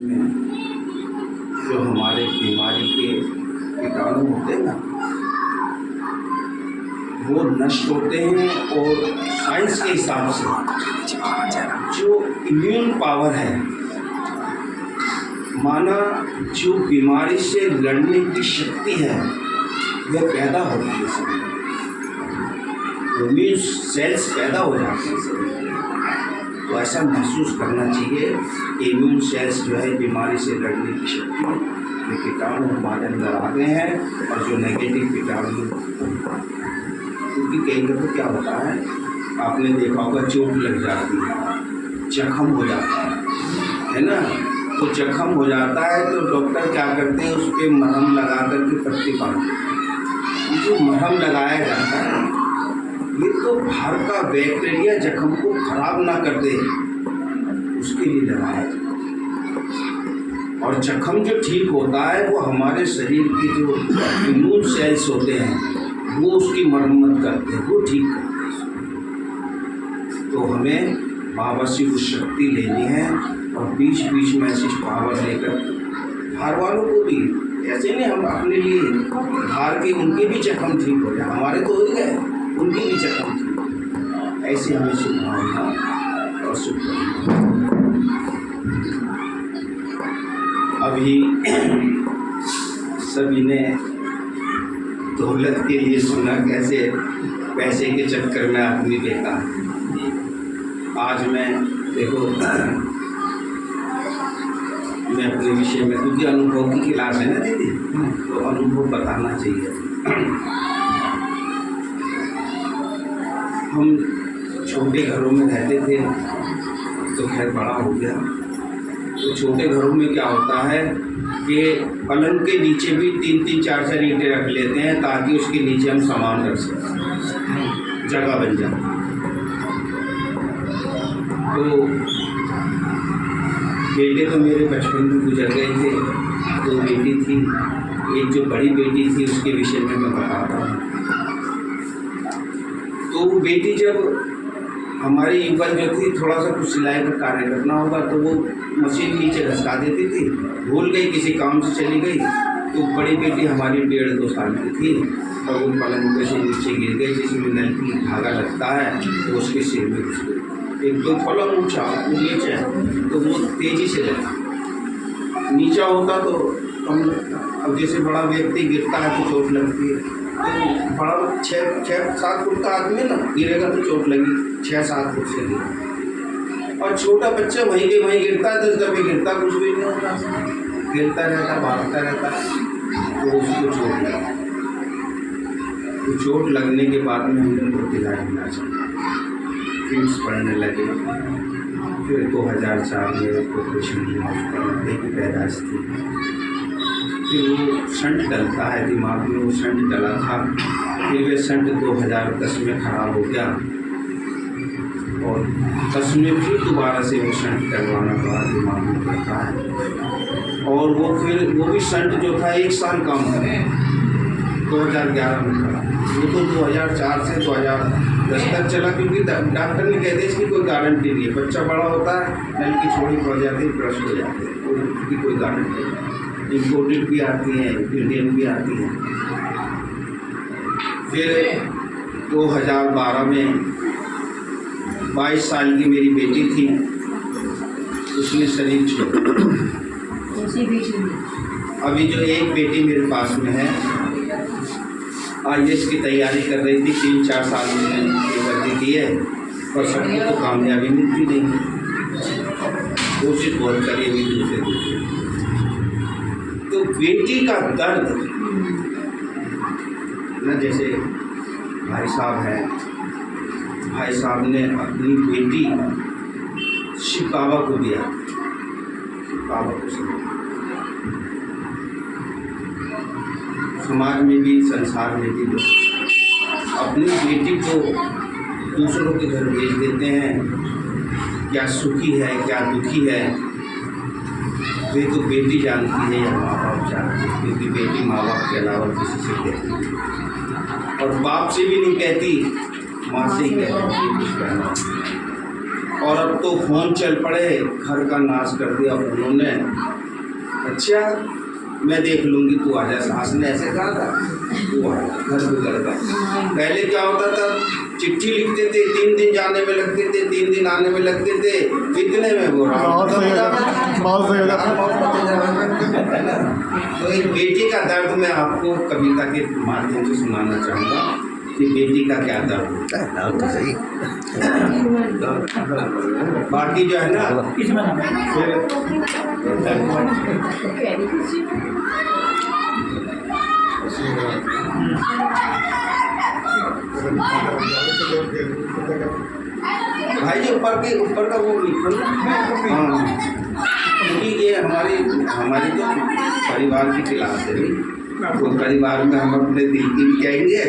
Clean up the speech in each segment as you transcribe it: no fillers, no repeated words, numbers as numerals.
में जो हमारे बीमारी के कीटाणु होते हैं ना, वो नष्ट होते हैं। और साइंस के हिसाब से जो इम्यून पावर है, माना जो बीमारी से लड़ने की शक्ति है, वह पैदा होती है शरीर में। इम्यून सेल्स पैदा हो जाते हैं शरीर में। तो ऐसा महसूस करना चाहिए कि इम्यून सेल्स जो है बीमारी से लड़ने की शक्ति, ये कीटाणु हमारे अंदर आ गए हैं। और जो नेगेटिव कीटाणु, क्योंकि कई दफ़े क्या होता है, आपने देखा होगा, चोट लग जाती है, जख्म हो जाता है ना। तो जख्म हो जाता है तो डॉक्टर क्या करते हैं, उस पर मरहम लगा करके पट्टी बांधते हैं। जो मरहम लगाया जाता है, ये तो बाहर का बैक्टीरिया जख्म को खराब ना कर दे, उसके लिए लगाया जाता है। और जख्म जो ठीक होता है, वो हमारे शरीर की जो इम्यून सेल्स होते हैं, वो उसकी मरम्मत करते हैं, वो ठीक करते हैं। तो हमें बाबा से वो शक्ति लेनी है। और बीच बीच में ऐसी पावर लेकर बाहर वालों को भी, ऐसे नहीं हम अपने लिए बाहर के, उनके भी जख्म ठीक हो जाए, हमारे तो हो गए, उनकी भी जख्म ठीक, ऐसे हमें शुभकामना और शुभकामना। अभी सभी ने दौलत के लिए सुना, कैसे पैसे के चक्कर में आदमी देता है। आज मैं देखो, मैं अपने विषय में, क्योंकि अनुभव की क्लास है ना दीदी, तो अनुभव बताना चाहिए। हम छोटे घरों में रहते थे, तो खैर बड़ा हो गया। तो छोटे घरों में क्या होता है कि पलंग के नीचे भी 3-3, 4-4 ईंटें रख लेते हैं, ताकि उसके नीचे हम सामान रख सकें, जगह बन जाए। तो बेटे तो मेरे बचपन में गुजर गए थे, 2 बेटी थी। एक जो बड़ी बेटी थी, उसके विषय में मैं बताता हूँ। तो वो बेटी जब हमारी युगल जो थी, थोड़ा सा कुछ सिलाई का कार्य करना होगा, तो वो मशीन नीचे घसका देती थी, भूल गई, किसी काम से चली गई। तो बड़ी बेटी हमारी 1.5-2 साल की थी, और वो पलंग पे से नीचे गिर गई, जिसमें नल की धागा लगता है, तो उसके सिर में घुस गई। एक तो थोड़ा ऊँचा नीचे, तो वो तेज़ी से लगा। नीचा होता तो कम लगता। अब जैसे बड़ा व्यक्ति गिरता है तो चोट लगती है। तो बड़ा 6-7 फुट का आदमी ना गिरेगा तो चोट लगी, 6-7 फुट से गिरा। और छोटा बच्चा वहीं के वहीं गिरता है, 10 दफ़े गिरता, कुछ भी नहीं होता, गिरता रहता, भागता रहता, तो उसको चोट लगी। तो चोट लगने के बाद में हमने बहुत इलाज फिल्स पढ़ने लगे। फिर 2004 में ऑपरेशन हुआ, उसका की पैदाइश थी। फिर वो शंट डलता है दिमाग में, वो शंट डला था। फिर वे शंट 2010 में ख़राब हो गया, और 10 में फिर दोबारा से वो शंट डलवाना पड़ा, दिमाग में पड़ता है। और वो फिर वो भी शंट जो था 1 साल काम करे, 2011 में खड़ा। वो तो 2004 से 2010 तक चला, क्योंकि डॉक्टर ने कहते इसकी कोई गारंटी नहीं है। बच्चा बड़ा होता है, नल की छोड़ी पड़ जाती है, ब्रश हो जाते हैं, उसकी कोई गारंटी नहीं। इम्पोर्टेड भी आती हैं, इंडियन भी आती हैं। फिर 2012 में 22 साल की मेरी बेटी थी, उसने शरीर छोड़ा। अभी जो एक बेटी मेरे पास में है, IAS की तैयारी कर रही थी, 3-4 साल में भर्ती की है, और सबको तो कामयाबी मिलती नहीं। कोशिश बहुत करी अभी दूसरे। तो बेटी का दर्द न, जैसे भाई साहब हैं, भाई साहब ने अपनी बेटी शिव बाबा को दिया, बाबा को समाज में भी, संसार में भी लोग अपनी बेटी को दूसरों के घर भेज देते हैं। क्या सुखी है, क्या दुखी है, वे तो बेटी जानती है या माँ बाप जानते हैं, क्योंकि बेटी माँ बाप के अलावा किसी से कहती है, और बाप से भी नहीं कहती, माँ से ही कहती है कुछ कहना। और अब तो फ़ोन चल पड़े, घर का नाश कर दिया फ़ोनों ने। अच्छा मैं देख लूँगी, तू आजा। सास ने ऐसे कहा था, तू आ घर गुजर का। पहले क्या होता था, चिट्ठी लिखते थे, 3 दिन जाने में लगते थे, 3 दिन आने में लगते थे, इतने में वो बहुत सही हो जाता। तो एक बेटी का दर्द मैं आपको कविता के माध्यम से सुनाना चाहूँगा कि बेटी का क्या दर्द होता है। तो सही। बाकी जो है ना, भाई जी ऊपर का वो लिखो ना। हाँ, क्योंकि ये हमारी तो परिवार की क्लास है। तो परिवार में हम अपने दिल की भी कहेंगे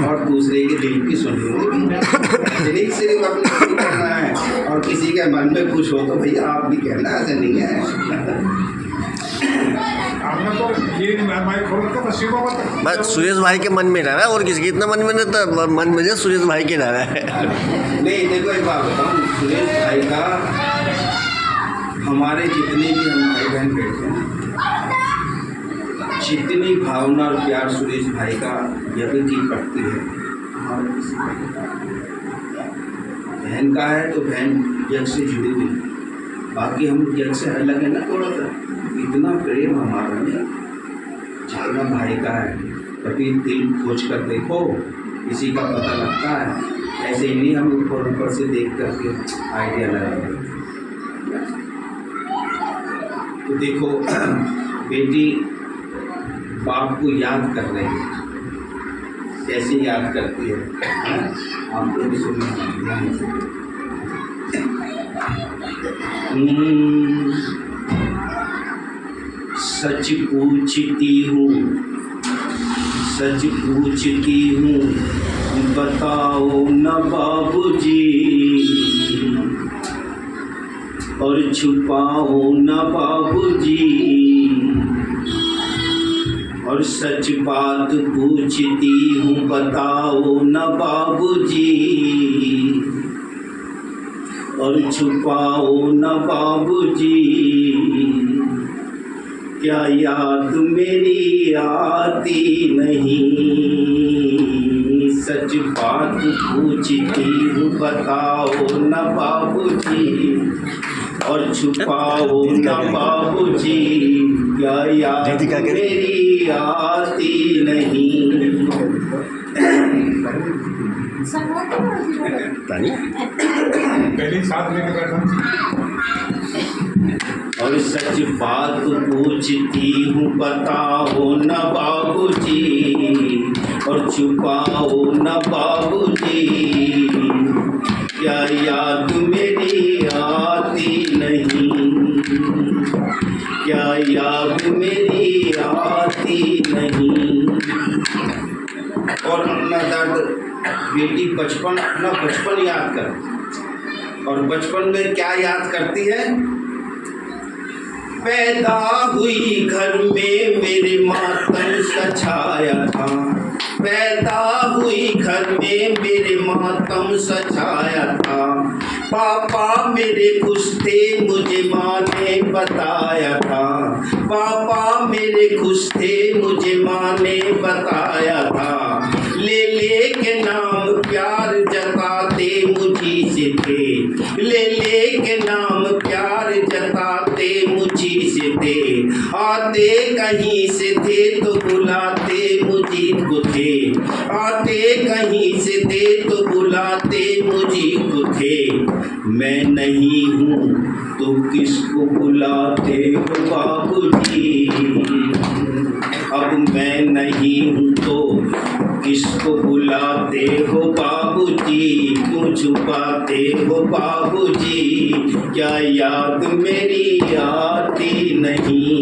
और दूसरे के दिल की सुनेंगे भी। सिर्फ अपने करना है, और किसी के मन में कुछ हो तो भैया आप भी कहना, ऐसे नहीं है। बस सुरेश भाई के मन में रह रहा है, और किसी इतना मन में नहीं, तो मन में जो सुरेश भाई के रह रहा है। नहीं देखो, एक बात बताऊँ, सुरेश भाई का, हमारे जितने भी हम भाई बहन बैठे हैं, जितनी भावना और प्यार सुरेश भाई का यज्ञ की पड़ती है, हमारे किसी का बहन का है तो बहन यज्ञ से जुड़ी हुई, बाकी हम यज्ञ से अलग है ना थोड़ा सा। इतना प्रेम हमारा में जितना भाई का है, कभी दिल खोज कर देखो, किसी का पता लगता है। ऐसे ही नहीं हम ऊपर से देख करके आइडिया लगाते। तो देखो, बेटी बाप को याद कर रही है, कैसे याद करती है, आप लोग सुनिए ध्यान से। सच पूछती हूँ, सच पूछती हूँ, बताओ न बाबूजी, और छुपाओ न बाबूजी, और सच बात पूछती हूँ, बताओ न बाबूजी, और छुपाओ न बाबूजी। क्या याद मेरी आती नहीं, सच बात पूछती हूँ, बताओ न बाबूजी, और छुपाओ न बाबूजी। क्या याद मेरी आती नहीं। पहले साथ लेके बैठा। और सच बात पूछती हूँ, बताओ न बाबूजी, और छुपाओ न बाबूजी। क्या याद मेरी आती नहीं, क्या याद मेरी आती नहीं। और अपना दर्द बेटी अपना बचपन याद कर, और बचपन में क्या याद करती है। पैदा हुई घर में मेरे मातम सा छाया था, पैदा हुई घर में मेरे मातम सा छाया था। पापा मेरे खुश थे, मुझे माँ ने बताया था, पापा मेरे खुश थे, मुझे माँ ने बताया था। ले ले के नाम प्यार जताते मुझी से थे, ले ले के नाम प्यार जताते मुझी से थे। आते कहीं से थे तो बुलाते मुझी को थे, आते कहीं से थे तो बुलाते मुझी को थे। मैं नहीं हूँ तो किसको बुलाते हो बाबूजी, अब मैं नहीं हूँ तो किसको बुलाते हो बाबूजी, क्यों छुपाते हो बाबूजी। क्या याद मेरी आती नहीं,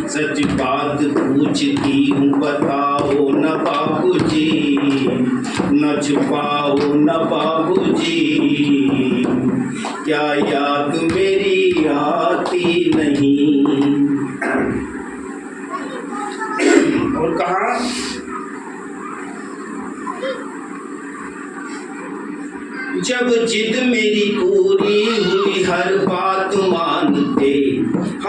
सच बात पूछती हूँ, बताओ न बाबूजी, न छुपाओ न बाबूजी। क्या याद मेरी आती नहीं। और कहा, जब जिद मेरी पूरी हुई हर बात मानते,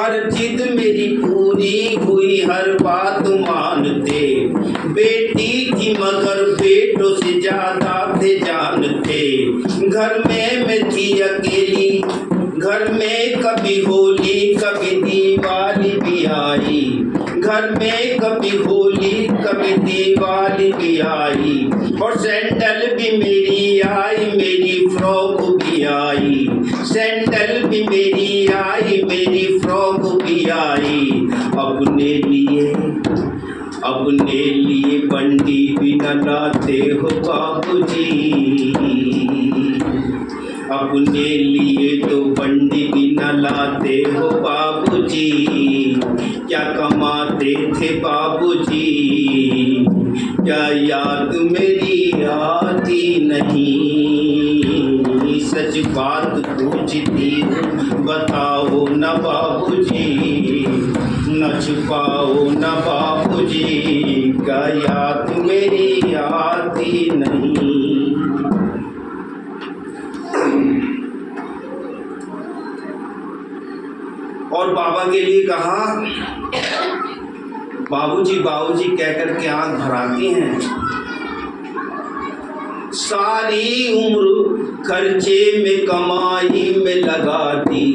हर जिद मेरी पूरी हुई, हर बात मानते। बेटी थी मगर बेटों से ज्यादा थे जानते। घर में मैं थी अकेली, घर में कभी होली कभी दिवाली भी आई। घर में कभी होली कभी दिवाली भी आई। और सैंडल भी मेरी आई, मेरी फ्रॉक भी आई। सैंडल भी मेरी आई, मेरी फ्रॉक भी आई। अपने लिए बंडी भी न लाते हो बाबूजी। अपने लिए तो बंडी भी न लाते हो बाबूजी। क्या कमाते थे बाबूजी, क्या याद मेरी आती नहीं। सच बात पूछती हूँ बताओ न बाबूजी, न छुपाओ न बाबूजी, क्या याद मेरी आती नहीं। और बाबा के लिए कहा, बाबूजी बाबूजी कहकर के आंख भराती हैं। सारी उम्र खर्चे में कमाई में लगा दी।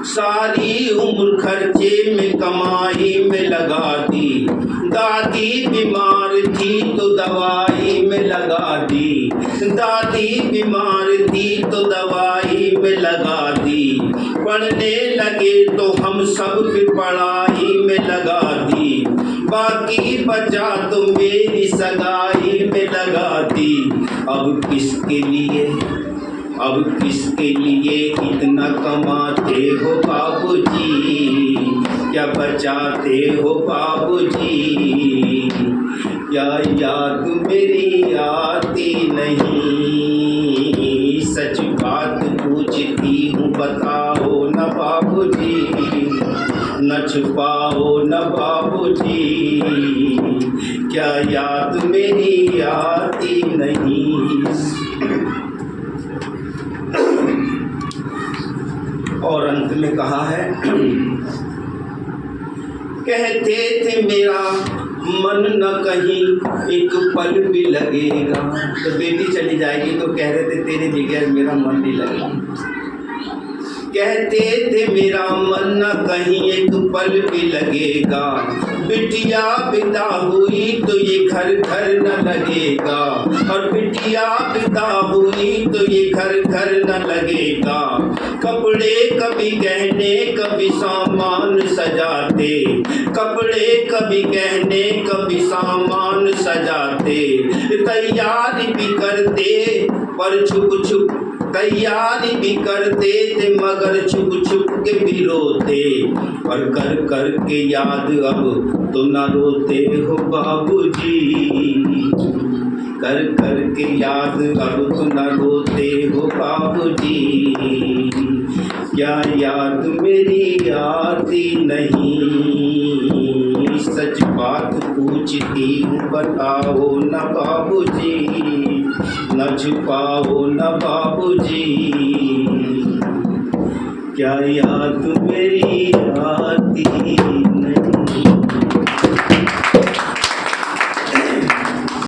सारी उम्र खर्चे में कमाई में लगा दी। दादी बीमार थी तो दवाई में लगा दी। दादी बीमार थी तो दवाई में लगा दी। पढ़ने लगे तो हम सब की पढ़ाई में लगा दी। बाकी बचा तो मेरी सगाई में लगा दी। अब किसके लिए इतना कमाते हो बाबूजी, क्या बचाते हो बाबूजी, क्या याद मेरी आती नहीं। सच बात पूछती हूँ बताओ न बाबूजी, न छुपाओ न बाबूजी, क्या याद मेरी आती नहीं। और अंत में कहा है, कहते थे मेरा मन न कहीं एक पल भी लगेगा। तो बेटी चली जाएगी तो कह रहे थे तेरे बगैर मेरा मन नहीं लगेगा। कहते थे मेरा मन न कहीं एक पल भी लगेगा। बिटिया पिता हुई तो ये घर घर न लगेगा। और बिटिया पिता हुई तो ये घर घर न लगेगा। कपड़े कभी गहने कभी सामान सजाते। कपड़े कभी गहने कभी सामान सजाते। तैयारी भी करते पर छुप छुप, तैयारी भी करते थे मगर छुप छुप के भी रोते। और कर कर के याद अब तो न रोते हो बाबूजी। कर कर के याद अब तो न रोते हो बाबूजी। क्या याद मेरी आती नहीं। सच बात पूछती हूँ बताओ न बाबूजी, न छुपाओ न बाबूजी, क्या याद मेरी आती